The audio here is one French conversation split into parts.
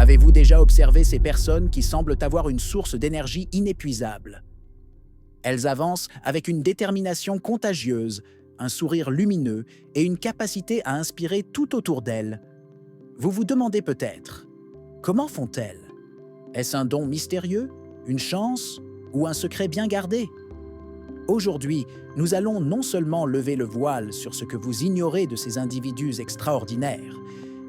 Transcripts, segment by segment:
Avez-vous déjà observé ces personnes qui semblent avoir une source d'énergie inépuisable? Elles avancent avec une détermination contagieuse, un sourire lumineux et une capacité à inspirer tout autour d'elles. Vous vous demandez peut-être, comment font-elles? Est-ce un don mystérieux, une chance ou un secret bien gardé? Aujourd'hui, nous allons non seulement lever le voile sur ce que vous ignorez de ces individus extraordinaires,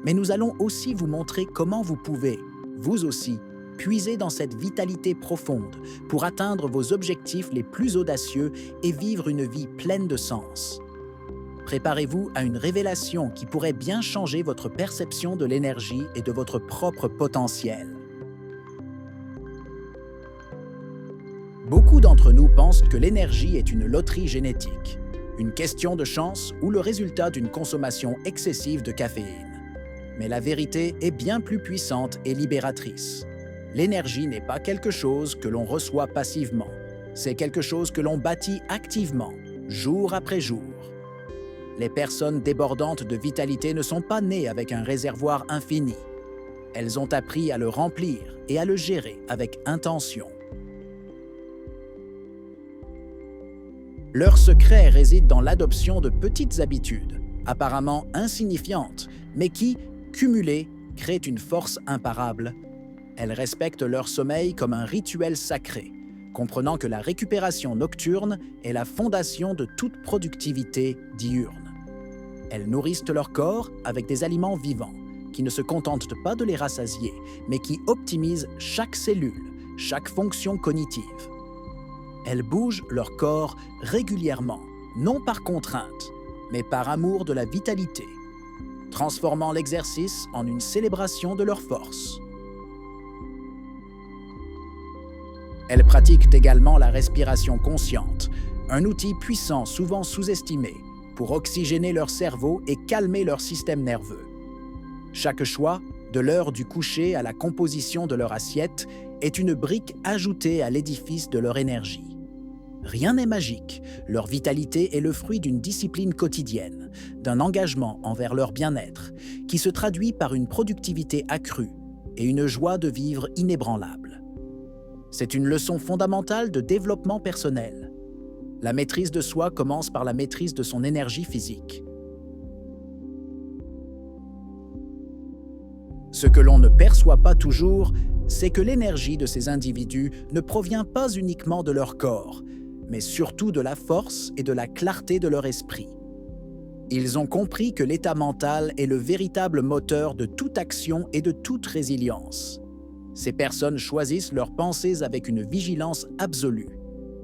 mais nous allons aussi vous montrer comment vous pouvez, vous aussi, puiser dans cette vitalité profonde pour atteindre vos objectifs les plus audacieux et vivre une vie pleine de sens. Préparez-vous à une révélation qui pourrait bien changer votre perception de l'énergie et de votre propre potentiel. Beaucoup d'entre nous pensent que l'énergie est une loterie génétique, une question de chance ou le résultat d'une consommation excessive de caféine. Mais la vérité est bien plus puissante et libératrice. L'énergie n'est pas quelque chose que l'on reçoit passivement, c'est quelque chose que l'on bâtit activement, jour après jour. Les personnes débordantes de vitalité ne sont pas nées avec un réservoir infini. Elles ont appris à le remplir et à le gérer avec intention. Leur secret réside dans l'adoption de petites habitudes, apparemment insignifiantes, mais qui, cumulées, créent une force imparable. Elles respectent leur sommeil comme un rituel sacré, comprenant que la récupération nocturne est la fondation de toute productivité diurne. Elles nourrissent leur corps avec des aliments vivants, qui ne se contentent pas de les rassasier, mais qui optimisent chaque cellule, chaque fonction cognitive. Elles bougent leur corps régulièrement, non par contrainte, mais par amour de la vitalité, transformant l'exercice en une célébration de leur force. Elles pratiquent également la respiration consciente, un outil puissant souvent sous-estimé pour oxygéner leur cerveau et calmer leur système nerveux. Chaque choix, de l'heure du coucher à la composition de leur assiette, est une brique ajoutée à l'édifice de leur énergie. Rien n'est magique, leur vitalité est le fruit d'une discipline quotidienne, d'un engagement envers leur bien-être, qui se traduit par une productivité accrue et une joie de vivre inébranlable. C'est une leçon fondamentale de développement personnel. La maîtrise de soi commence par la maîtrise de son énergie physique. Ce que l'on ne perçoit pas toujours, c'est que l'énergie de ces individus ne provient pas uniquement de leur corps, mais surtout de la force et de la clarté de leur esprit. Ils ont compris que l'état mental est le véritable moteur de toute action et de toute résilience. Ces personnes choisissent leurs pensées avec une vigilance absolue,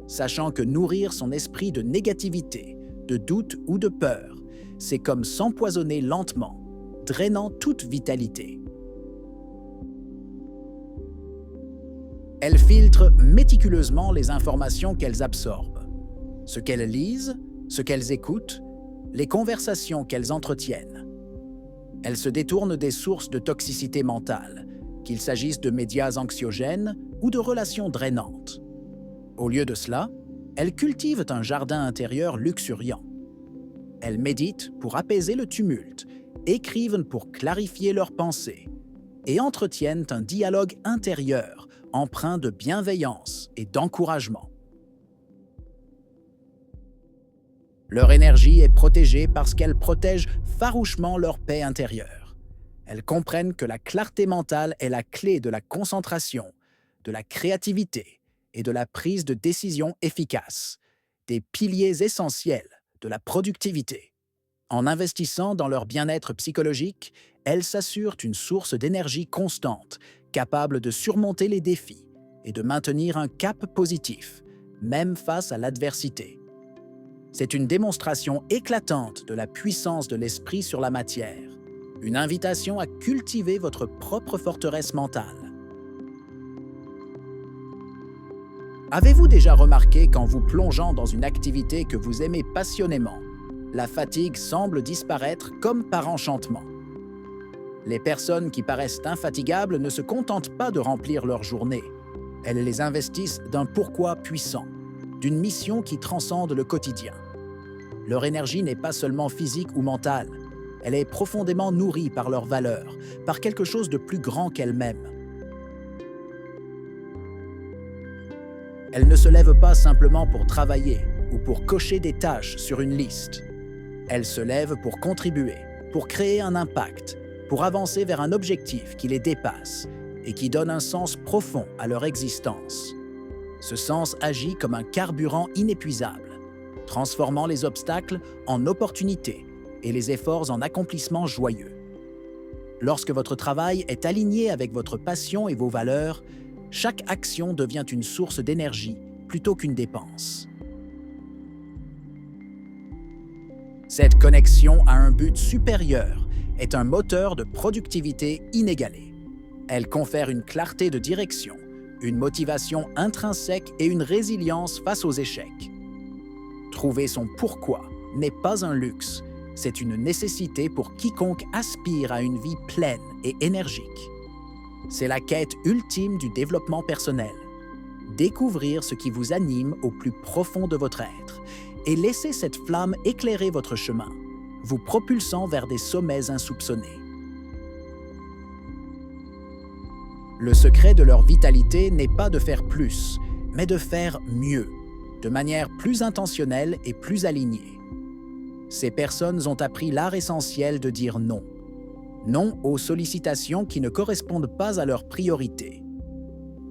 sachant que nourrir son esprit de négativité, de doute ou de peur, c'est comme s'empoisonner lentement, drainant toute vitalité. Elles filtrent méticuleusement les informations qu'elles absorbent, ce qu'elles lisent, ce qu'elles écoutent, les conversations qu'elles entretiennent. Elles se détournent des sources de toxicité mentale, qu'il s'agisse de médias anxiogènes ou de relations drainantes. Au lieu de cela, elles cultivent un jardin intérieur luxuriant. Elles méditent pour apaiser le tumulte, écrivent pour clarifier leurs pensées et entretiennent un dialogue intérieur empreint de bienveillance et d'encouragement. Leur énergie est protégée parce qu'elles protègent farouchement leur paix intérieure. Elles comprennent que la clarté mentale est la clé de la concentration, de la créativité et de la prise de décision efficace, des piliers essentiels de la productivité. En investissant dans leur bien-être psychologique, elles s'assurent une source d'énergie constante, capable de surmonter les défis et de maintenir un cap positif, même face à l'adversité. C'est une démonstration éclatante de la puissance de l'esprit sur la matière, une invitation à cultiver votre propre forteresse mentale. Avez-vous déjà remarqué qu'en vous plongeant dans une activité que vous aimez passionnément, la fatigue semble disparaître comme par enchantement? Les personnes qui paraissent infatigables ne se contentent pas de remplir leur journée. Elles les investissent d'un pourquoi puissant, d'une mission qui transcende le quotidien. Leur énergie n'est pas seulement physique ou mentale, Elle est profondément nourrie par leurs valeurs, par quelque chose de plus grand qu'elle-même. Elle ne se lève pas simplement pour travailler ou pour cocher des tâches sur une liste. Elle se lève pour contribuer, pour créer un impact, pour avancer vers un objectif qui les dépasse et qui donne un sens profond à leur existence. Ce sens agit comme un carburant inépuisable, transformant les obstacles en opportunités et les efforts en accomplissements joyeux. Lorsque votre travail est aligné avec votre passion et vos valeurs, chaque action devient une source d'énergie plutôt qu'une dépense. Cette connexion à un but supérieur est un moteur de productivité inégalé. Elle confère une clarté de direction, une motivation intrinsèque et une résilience face aux échecs. Trouver son pourquoi n'est pas un luxe, c'est une nécessité pour quiconque aspire à une vie pleine et énergique. C'est la quête ultime du développement personnel. Découvrir ce qui vous anime au plus profond de votre être et laisser cette flamme éclairer votre chemin, vous propulsant vers des sommets insoupçonnés. Le secret de leur vitalité n'est pas de faire plus, mais de faire mieux, de manière plus intentionnelle et plus alignée. Ces personnes ont appris l'art essentiel de dire non. Non aux sollicitations qui ne correspondent pas à leurs priorités.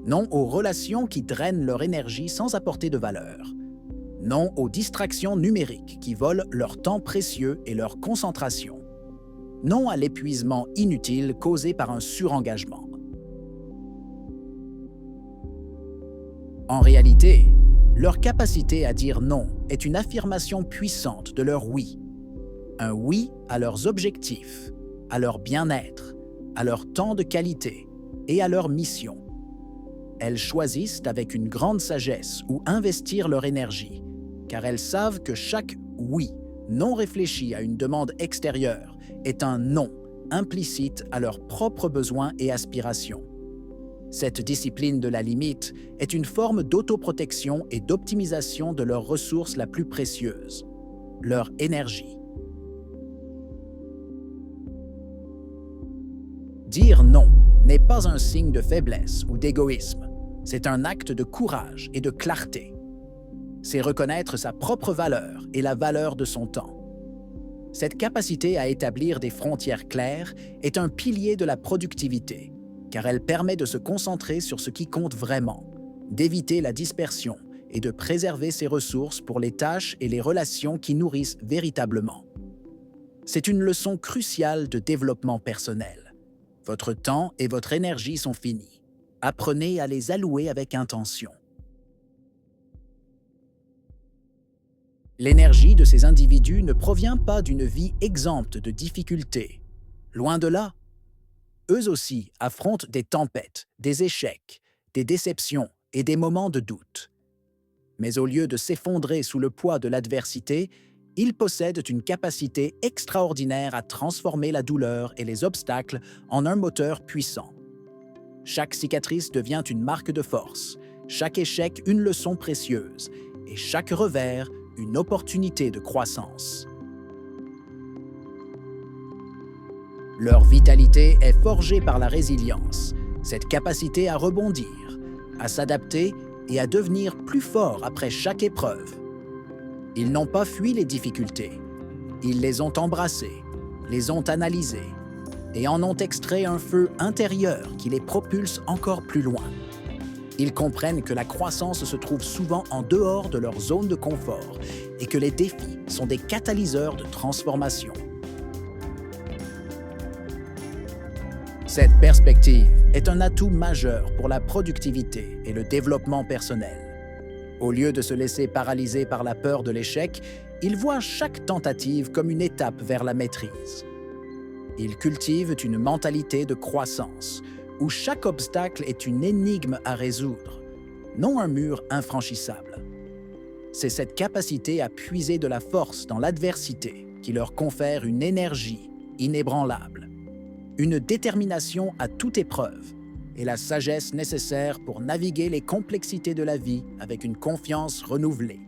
Non aux relations qui drainent leur énergie sans apporter de valeur. Non aux distractions numériques qui volent leur temps précieux et leur concentration. Non à l'épuisement inutile causé par un surengagement. En réalité, leur capacité à dire non est une affirmation puissante de leur oui. Un oui à leurs objectifs, à leur bien-être, à leur temps de qualité et à leur mission. Elles choisissent avec une grande sagesse où investir leur énergie, car elles savent que chaque oui non réfléchi à une demande extérieure est un non implicite à leurs propres besoins et aspirations. Cette discipline de la limite est une forme d'autoprotection et d'optimisation de leur ressource la plus précieuse, leur énergie. Dire non n'est pas un signe de faiblesse ou d'égoïsme, c'est un acte de courage et de clarté. C'est reconnaître sa propre valeur et la valeur de son temps. Cette capacité à établir des frontières claires est un pilier de la productivité, car elle permet de se concentrer sur ce qui compte vraiment, d'éviter la dispersion et de préserver ses ressources pour les tâches et les relations qui nourrissent véritablement. C'est une leçon cruciale de développement personnel. Votre temps et votre énergie sont finis. Apprenez à les allouer avec intention. L'énergie de ces individus ne provient pas d'une vie exempte de difficultés. Loin de là. Eux aussi affrontent des tempêtes, des échecs, des déceptions et des moments de doute. Mais au lieu de s'effondrer sous le poids de l'adversité, ils possèdent une capacité extraordinaire à transformer la douleur et les obstacles en un moteur puissant. Chaque cicatrice devient une marque de force, chaque échec une leçon précieuse, et chaque revers une opportunité de croissance. Leur vitalité est forgée par la résilience, cette capacité à rebondir, à s'adapter et à devenir plus forts après chaque épreuve. Ils n'ont pas fui les difficultés, ils les ont embrassées, les ont analysées et en ont extrait un feu intérieur qui les propulse encore plus loin. Ils comprennent que la croissance se trouve souvent en dehors de leur zone de confort et que les défis sont des catalyseurs de transformation. Cette perspective est un atout majeur pour la productivité et le développement personnel. Au lieu de se laisser paralyser par la peur de l'échec, ils voient chaque tentative comme une étape vers la maîtrise. Ils cultivent une mentalité de croissance, où chaque obstacle est une énigme à résoudre, non un mur infranchissable. C'est cette capacité à puiser de la force dans l'adversité qui leur confère une énergie inébranlable, une détermination à toute épreuve et la sagesse nécessaire pour naviguer les complexités de la vie avec une confiance renouvelée.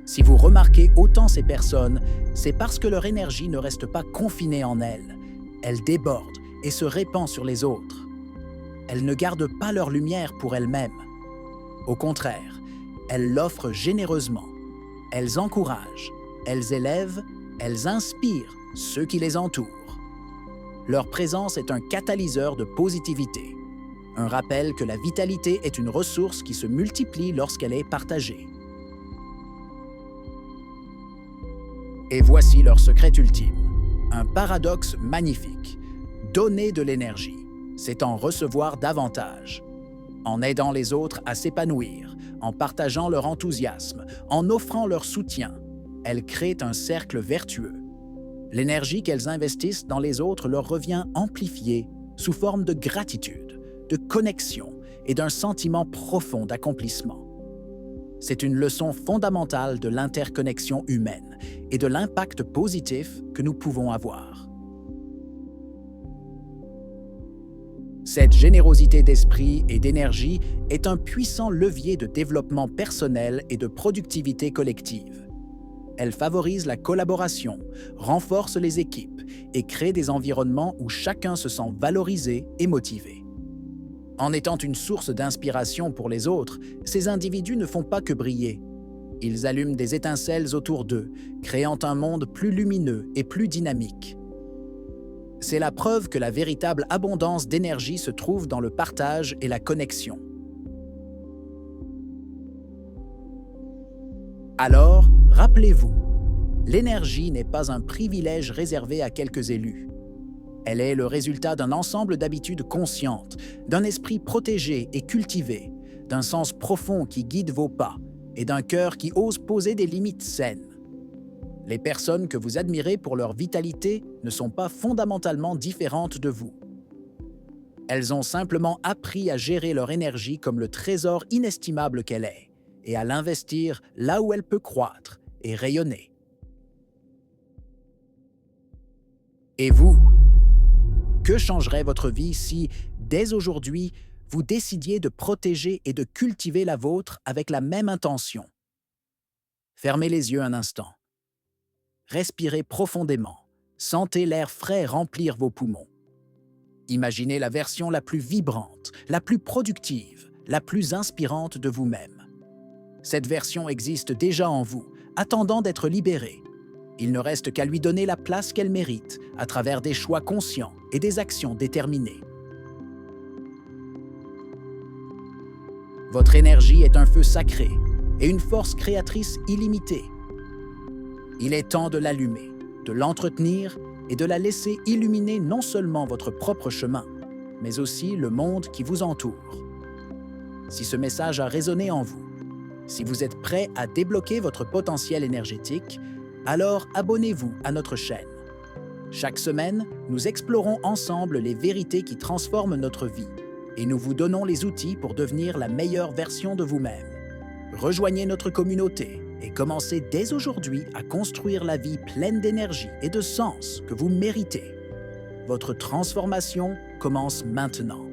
Si vous remarquez autant ces personnes, c'est parce que leur énergie ne reste pas confinée en elles. Elle déborde et se répand sur les autres. Elles ne gardent pas leur lumière pour elles-mêmes. Au contraire, elles l'offrent généreusement. Elles encouragent, elles élèvent, elles inspirent ceux qui les entourent. Leur présence est un catalyseur de positivité, un rappel que la vitalité est une ressource qui se multiplie lorsqu'elle est partagée. Et voici leur secret ultime, un paradoxe magnifique. Donner de l'énergie, c'est en recevoir davantage. En aidant les autres à s'épanouir, en partageant leur enthousiasme, en offrant leur soutien, elles créent un cercle vertueux. L'énergie qu'elles investissent dans les autres leur revient amplifiée sous forme de gratitude, de connexion et d'un sentiment profond d'accomplissement. C'est une leçon fondamentale de l'interconnexion humaine et de l'impact positif que nous pouvons avoir. Cette générosité d'esprit et d'énergie est un puissant levier de développement personnel et de productivité collective. Elle favorise la collaboration, renforce les équipes et crée des environnements où chacun se sent valorisé et motivé. En étant une source d'inspiration pour les autres, ces individus ne font pas que briller. Ils allument des étincelles autour d'eux, créant un monde plus lumineux et plus dynamique. C'est la preuve que la véritable abondance d'énergie se trouve dans le partage et la connexion. Alors, rappelez-vous, l'énergie n'est pas un privilège réservé à quelques élus. Elle est le résultat d'un ensemble d'habitudes conscientes, d'un esprit protégé et cultivé, d'un sens profond qui guide vos pas et d'un cœur qui ose poser des limites saines. Les personnes que vous admirez pour leur vitalité ne sont pas fondamentalement différentes de vous. Elles ont simplement appris à gérer leur énergie comme le trésor inestimable qu'elle est et à l'investir là où elle peut croître et rayonner. Et vous? Que changerait votre vie si, dès aujourd'hui, vous décidiez de protéger et de cultiver la vôtre avec la même intention? Fermez les yeux un instant. Respirez profondément. Sentez l'air frais remplir vos poumons. Imaginez la version la plus vibrante, la plus productive, la plus inspirante de vous-même. Cette version existe déjà en vous, attendant d'être libérée. Il ne reste qu'à lui donner la place qu'elle mérite à travers des choix conscients et des actions déterminées. Votre énergie est un feu sacré et une force créatrice illimitée. Il est temps de l'allumer, de l'entretenir et de la laisser illuminer non seulement votre propre chemin, mais aussi le monde qui vous entoure. Si ce message a résonné en vous, si vous êtes prêt à débloquer votre potentiel énergétique, alors abonnez-vous à notre chaîne. Chaque semaine, nous explorons ensemble les vérités qui transforment notre vie et nous vous donnons les outils pour devenir la meilleure version de vous-même. Rejoignez notre communauté et commencez dès aujourd'hui à construire la vie pleine d'énergie et de sens que vous méritez. Votre transformation commence maintenant.